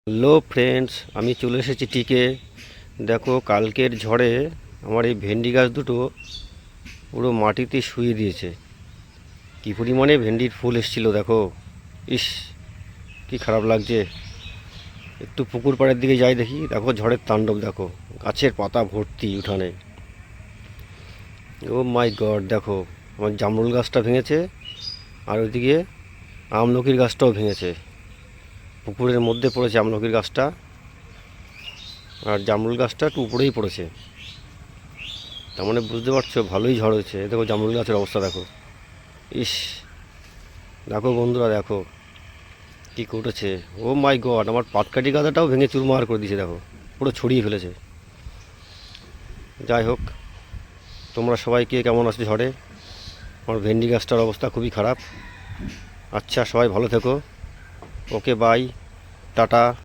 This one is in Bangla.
হ্যালো ফ্রেন্ডস, আমি চলে এসেছি টিকে। দেখো, কালকের ঝড়ে আমার এই ভেন্ডি গাছ দুটো পুরো মাটিতে শুয়ে দিয়েছে। কী পরিমাণে ভেন্ডির ফুল এসেছিলো দেখো। ইস, কি খারাপ লাগছে। একটু পুকুর পাড়ের দিকে যাই, দেখি, দেখো ঝড়ের তাণ্ডব দেখো। গাছের পাতা ভর্তি উঠানে। ও মাই গড, দেখো আমার জামরুল গাছটা ভেঙেছে, আর ওইদিকে আমলকির গাছটাও ভেঙেছে। পুকুরের মধ্যে পড়েছে আমলকির গাছটা, আর জামরুল গাছটা একটু উপরেই পড়েছে। তার মানে বুঝতে পারছো ভালোই ঝড় হয়েছে। দেখো জামরুল গাছের অবস্থা দেখো। ইস, দেখো বন্ধুরা, দেখো কী করেছে। ও মাই গড, আমার পাটকাঠি গাদাটাও ভেঙে চুরমার করে দিয়েছে দেখো, পুরো ছড়িয়ে ফেলেছে। যাই হোক, তোমরা সবাই কে কেমন আছো ঝড়ে? আমার ভেন্ডি গাছটার অবস্থা খুবই খারাপ। আচ্ছা, সবাই ভালো থেকো। ওকে, বাই, টাটা।